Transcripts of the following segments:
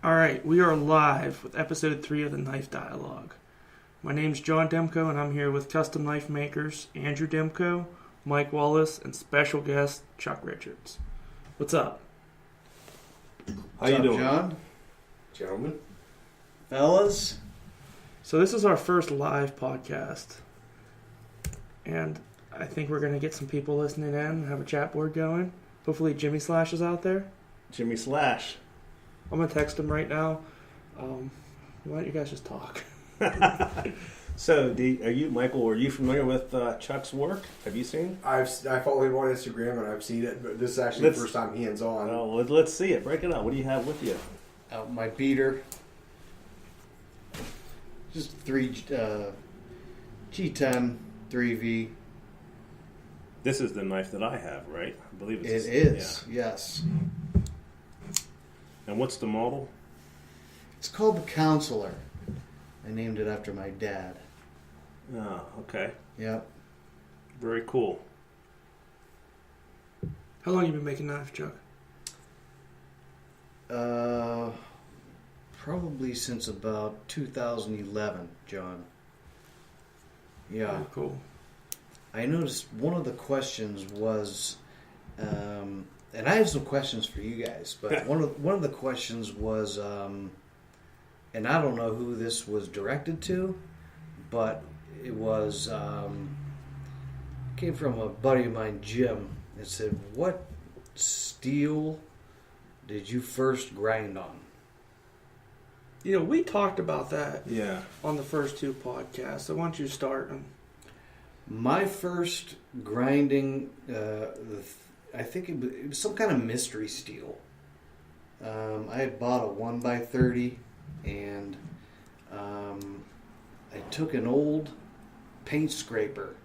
Alright, we are live with episode 3 of the Knife Dialogue. My name's John Demko, and I'm here with custom knife makers Andrew Demko, Mike Wallace, and special guest Chuck Richards. What's up? How you doing, John? gentlemen? Fellas? So this is our first live podcast, and I think we're going to get some people listening in, have a chat board going. Hopefully Jimmy Slash is out there. Jimmy Slash. I'm going to text him right now. Why don't you guys just talk? So, are you, Michael, are you familiar with Chuck's work? Have you seen? I follow him on Instagram and I've seen it, but this is actually the first time hands on. Oh, let's see it. Break it out. What do you have with you? My beater. Just three G10 3V. This is the knife that I have, right? I believe It is, yes. Yeah. And what's the model? It's called the Counselor. I named it after my dad. Oh, okay. Yep. Very cool. How long have you been making knives, Chuck? Probably since about 2011, John. Yeah. Oh, cool. I noticed one of the questions was, and I have some questions for you guys, but one of the questions was, and I don't know who this was directed to, but it was came from a buddy of mine, Jim. It said, "What steel did you first grind on?" You know, we talked about that Yeah. on the first two podcasts, so why don't you start? My first grinding, I think it was some kind of mystery steel. I had bought a 1x30, and I took an old paint scraper,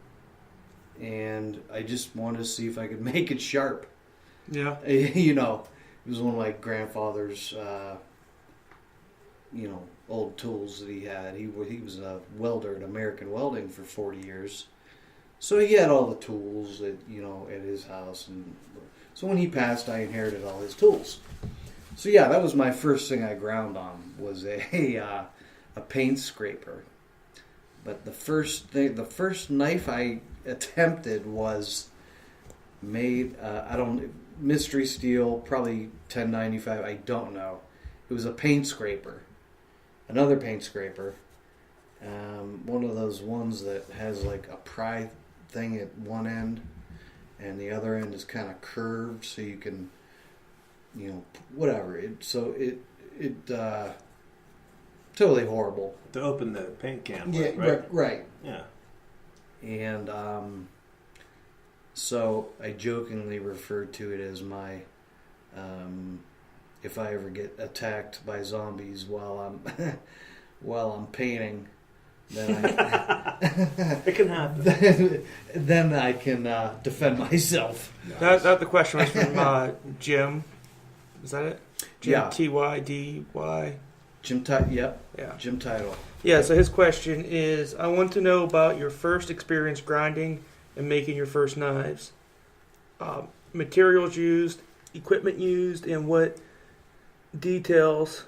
and I just wanted to see if I could make it sharp. Yeah. You know, it was one of my grandfather's, old tools that he had. He was a welder at American Welding for 40 years. So he had all the tools at his house, and so when he passed, I inherited all his tools. So yeah, that was my first thing I ground on, was a paint scraper. But the first knife I attempted was made mystery steel, probably 1095. I don't know. It was a paint scraper, another paint scraper, one of those ones that has like a pry thing at one end, and the other end is kind of curved, so you can, whatever. It totally horrible. To open the paint can Yeah, with, right? right. Yeah. And so I jokingly referred to it as my, if I ever get attacked by zombies while I'm painting, then It can happen. then I can defend myself. That the question was from Jim. Is that it? Jim, Yeah. TYDY. Jim Title. Yep. Yeah. Jim Title. Yeah, so his question is, I want to know about your first experience grinding and making your first knives. Materials used, equipment used, and what details.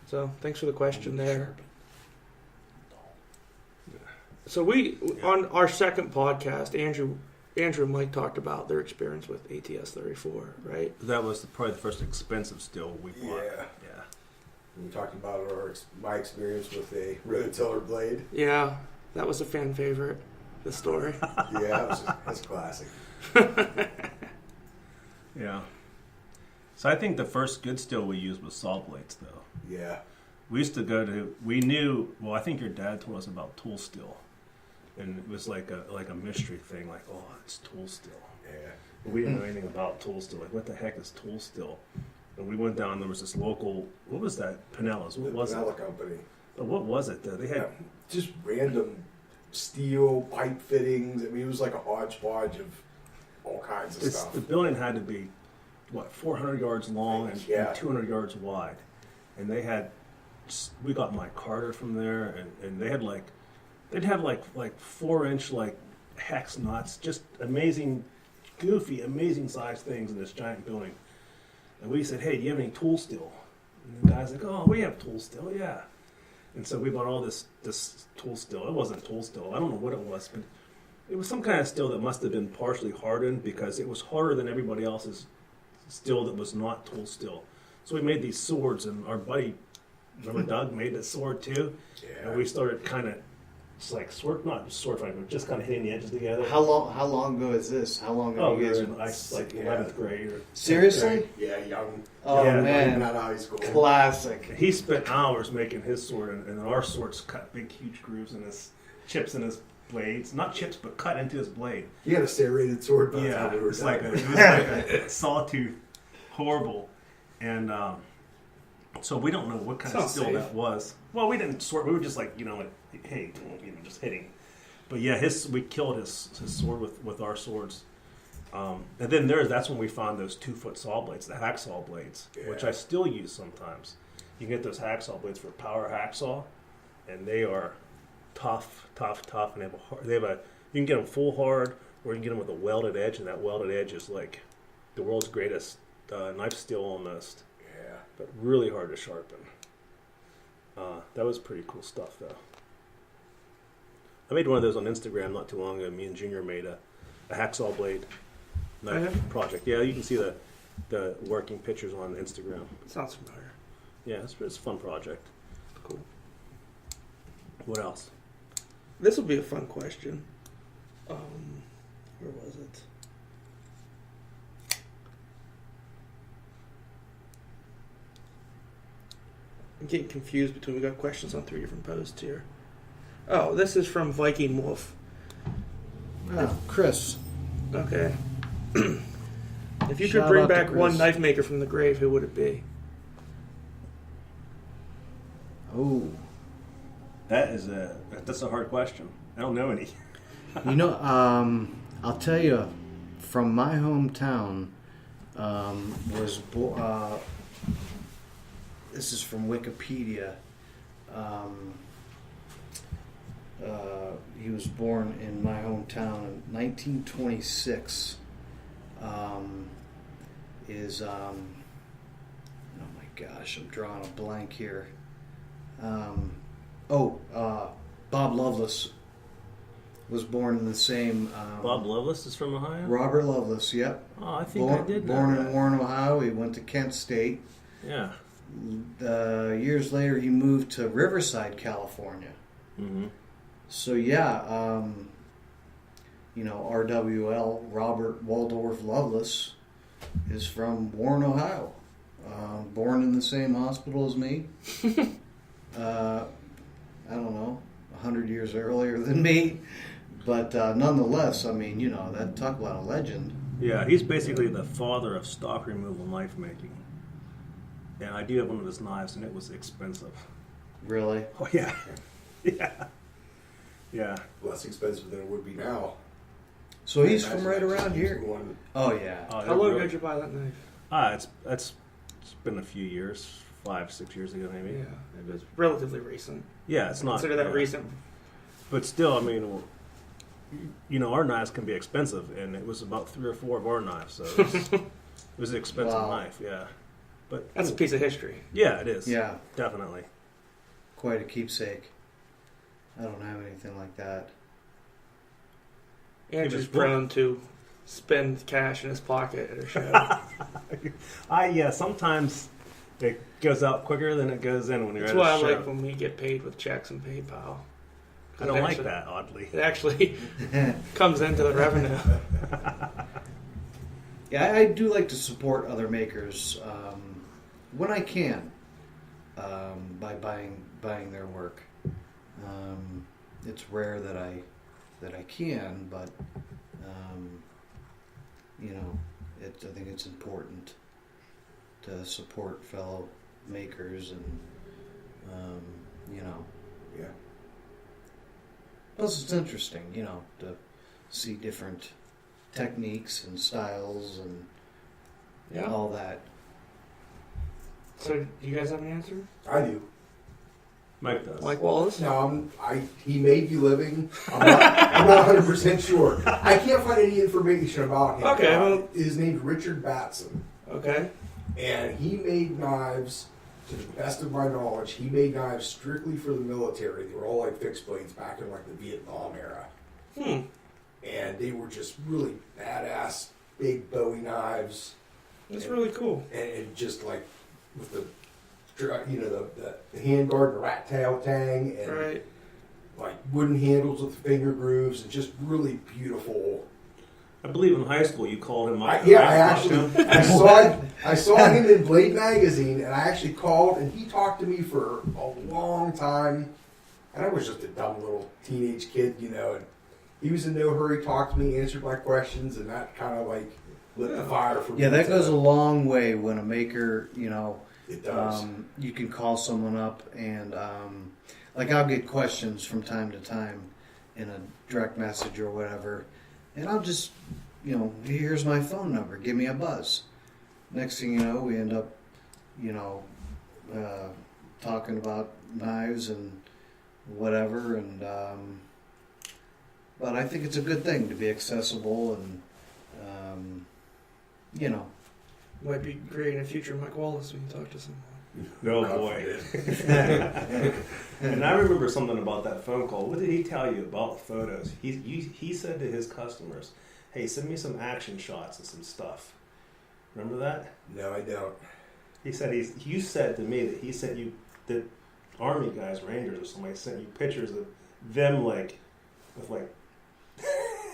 So, thanks for the question there. So on our second podcast, Andrew and Mike talked about their experience with ATS 34, right? That was probably the first expensive steel we bought. Yeah. Yeah. We talked about my experience with a rototiller blade. Yeah, that was a fan favorite, the story. Yeah, that's classic. Yeah. So I think the first good steel we used was saw blades, though. Yeah. We used to I think your dad told us about tool steel. And it was like a mystery thing, like, oh, it's tool steel. Yeah. But we didn't know anything about tool steel. Like, what the heck is tool steel? And we went down, there was this local, what was that? Pinellas. What was Pinella it? Company. But what was it? They had Just random steel pipe fittings. I mean, it was like a hodgepodge of all kinds of stuff. the building had to be, 400 yards long and Yeah. 200 yards wide. And they had, we got Mike Carter from there, and they had they'd have like 4-inch hex nuts, just amazing, goofy, amazing sized things in this giant building. And we said, hey, do you have any tool steel? And the guy's like, "Oh, we have tool steel, yeah." And so we bought all this tool steel. It wasn't tool steel. I don't know what it was, but it was some kind of steel that must have been partially hardened because it was harder than everybody else's steel that was not tool steel. So we made these swords, and our buddy, remember Doug, made the sword too. Yeah. And we started kind of just like not sword fighting, but just kind of hitting the edges together. How long ago is this? How long Oh, ago we you were guys? in like Yeah. 11th grade. Or Seriously? Yeah, young. Oh Yeah, man, Not out of high school. classic. He spent hours making his sword, and our swords cut big, huge grooves in his chips in his blades. Not chips, but cut into his blade. He had a serrated sword by the Yeah, time we were it's like done. it was like a sawtooth, horrible, and so we don't know what kind of Sounds steel safe. that was. Well, we didn't sort. We were just like like hey, just hitting. But yeah, we killed his sword with our swords. And then that's when we found those 2-foot saw blades, the hacksaw blades, which Yeah. I still use sometimes. You can get those hacksaw blades for power hacksaw, and they are tough, and they have a. You can get them full hard, or you can get them with a welded edge, and that welded edge is like the world's greatest knife steel almost, Yeah. but really hard to sharpen. That was pretty cool stuff, though. I made one of those on Instagram not too long ago. Me and Junior made a hacksaw blade knife project. Yeah, you can see the working pictures on Instagram. Sounds familiar. Yeah, it's a fun project. Cool. What else? This will be a fun question. Where was it? I'm getting confused between, we got questions on 3 different posts here. Oh, this is from Viking Wolf. Chris. Okay. If you Shout could bring out to back one Chris. knife maker from the grave, who would it be? Oh, That's a hard question. I don't know any. you know, I'll tell you, from my hometown, this is from Wikipedia. He was born in my hometown in 1926. Oh my gosh, I'm drawing a blank here. Bob Lovelace was born in the same. Bob Lovelace is from Ohio? Robert Lovelace, yep. Oh, I think I did know Born that. in Warren, Ohio. He went to Kent State. Yeah. Years later, he moved to Riverside, California. Mm-hmm. So yeah, RWL, Robert Waldorf Lovelace, is from Warren, Ohio. Born in the same hospital as me. I don't know, 100 years earlier than me. But nonetheless, I mean, that talk about a legend. Yeah, he's basically the father of stock removal knife making. And I do have one of his knives, and it was expensive. Really? Oh, yeah. Yeah. Yeah. Less expensive than it would be now. So he's Imagine from right that around just here? one- Oh, yeah. How long ago did you buy that knife? It's been a few years, 5-6 years ago maybe. Yeah, it was relatively recent. Yeah, it's not. Consider that yeah. recent. But still, I mean, our knives can be expensive, and it was about 3 or 4 of our knives, so it was an expensive Wow. knife, yeah. But That's a piece of history. yeah, it is. Yeah, Definitely. quite a keepsake. I don't have anything like that. Andrew's was born- prone to spend cash in his pocket at a show. Sometimes it goes out quicker than it goes in when you're That's at why a I show. like when we get paid with checks and PayPal. I don't like that, oddly. It actually comes into the revenue. Yeah, I do like to support other makers when I can by buying their work. It's rare that I can, but I think it's important to support fellow makers and Yeah. Plus, it's interesting, to see different techniques and styles and Yeah. all that. So, do you guys have an answer? I do. Mike does. Mike Wallace? No, he may be living. I'm not 100% sure. I can't find any information about him. Okay, well- His name's Richard Batson, Okay. and he made knives to the best of my knowledge, he made knives strictly for the military. They were all like fixed blades back in like the Vietnam era. And they were just really badass, big Bowie knives. That's really cool. And just like with the, you know, the hand guard and the rat tail tang, and Right. like wooden handles with finger grooves, and just really beautiful. I believe in high school you called him up. I saw him in Blade magazine, and I actually called, and he talked to me for a long time. And I was just a dumb little teenage kid, you know. And he was in no hurry, talked to me, answered my questions, and that kind of like lit the fire for me. Yeah, that goes a long way when a maker, you know, It does. you can call someone up and, like, I'll get questions from time to time in a direct message or whatever, and I'll just, you know, here's my phone number, give me a buzz. Next thing you know, we end up, you know, talking about knives and whatever, and but I think it's a good thing to be accessible and, you know. Might be creating a future Mike Wallace when you talk to someone. No God boy. forbid. And I remember something about that phone call. What did he tell you about photos? He said to his customers, "Hey, send me some action shots and some stuff." Remember that? No, I don't. He said you said to me that he sent you that Army guys, Rangers or somebody sent you pictures of them like with like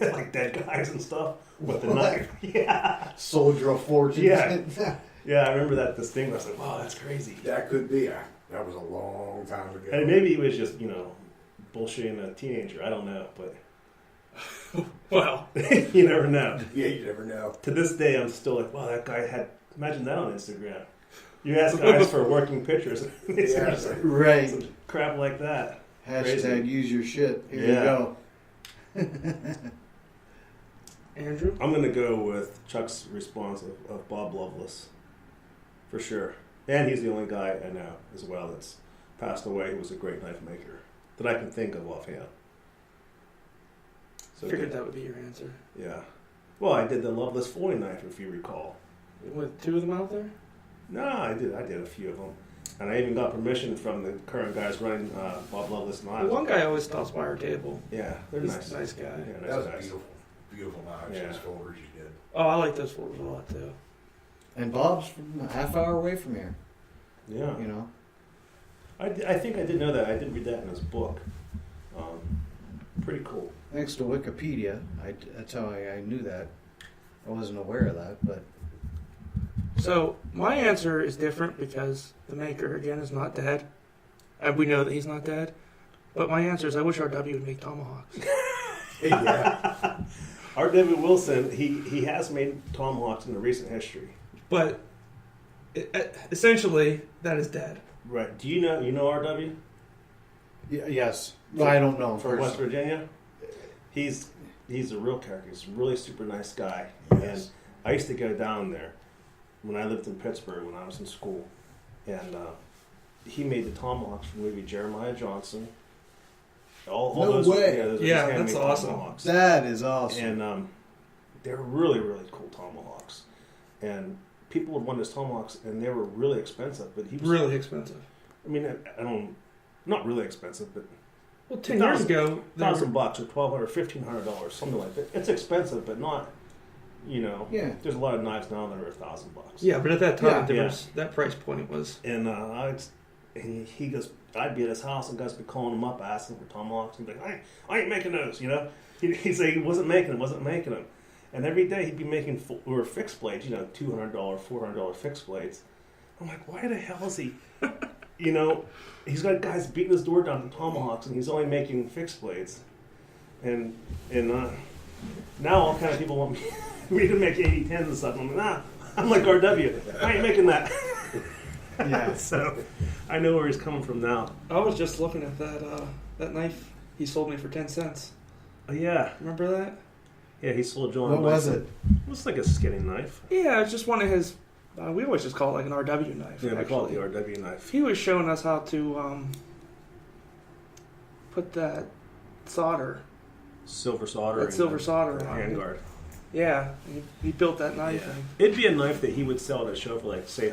like dead guys and stuff with the knife. Yeah. Soldier of fortune. Yeah. Yeah, I remember that this thing. I was like, wow, that's crazy. That could be. That was a long time ago. And maybe he was just, you know, bullshitting a teenager. I don't know, but Well, you never know. Yeah, you never know. To this day, I'm still like, wow, that guy had. Imagine that on Instagram. You ask guys for working pictures, and they send you some Right. crap like that. Hashtag Crazy. use your shit. Here Yeah. you go. Andrew? I'm gonna go with Chuck's response of Bob Loveless, for sure. And he's the only guy I know as well that's passed away who was a great knife maker that I can think of offhand. So Figured that would be your answer. yeah. Well, I did the Loveless 40 knife, if you recall. With two of them out there? No, I did a few of them, and I even got permission from the current guys running Bob Loveless The knives. one guy always stops by our table. Yeah, they're He's nice. a nice guy. Yeah, That nice was guys. beautiful. Beautiful knives. Yeah. Those folders you did. Oh, I like those folders a lot too. And Bob's from a half hour away from here. Yeah. You know. I think I did know that. I did read that in his book. Pretty cool. Thanks to Wikipedia, that's how I knew that. I wasn't aware of that, but So my answer is different because the maker again is not dead, and we know that he's not dead. But my answer is I wish RW would make tomahawks. Yeah. R. David Wilson, he has made tomahawks in the recent history. But essentially, that is dead. Right. Do you know R.W. yes, I don't know him from West personally. Virginia? He's a real character. He's a really super nice guy. Yes. And I used to go down there when I lived in Pittsburgh when I was in school. And he made the tomahawks for the movie Jeremiah Johnson. All No those, way. Yeah, those were Yeah, just handmade that's awesome. tomahawks. That is awesome. And they're really, really cool tomahawks. And people would want his tomahawks, and they were really expensive. But he was Really expensive. I mean, I don't, not really expensive, but Well, 10 years ago, they were- $1,000 or $1,200, $1,500, something like that. It's expensive, but not, you know. Yeah. There's a lot of knives now that are $1,000. yeah, but at that time, Yeah. there Yeah. was that price point was And he goes, I'd be at his house, and guys would be calling him up, asking for tomahawks, and be like, I ain't making those, you know. He'd say he wasn't making them. And every day he'd be making fixed blades, you know, $200, $400 fixed blades. I'm like, why the hell is he, you know, he's got guys beating his door down for tomahawks, and he's only making fixed blades. And now all kind of people want me to make 80-10s and stuff. I'm like, I'm like RW. I ain't making that. Yeah. So I know where he's coming from now. I was just looking at that knife he sold me for 10 cents. Oh, yeah. Remember that? Yeah, he sold John. What was it? It was like a skinny knife. Yeah, it's just one of his. We always just call it like an RW knife. Yeah, we call it actually. the RW knife. He was showing us how to put that solder, Silver solder. that and silver solder the on it. handguard. Yeah, he built that knife. Yeah. And It'd be a knife that he would sell at a show for like, say,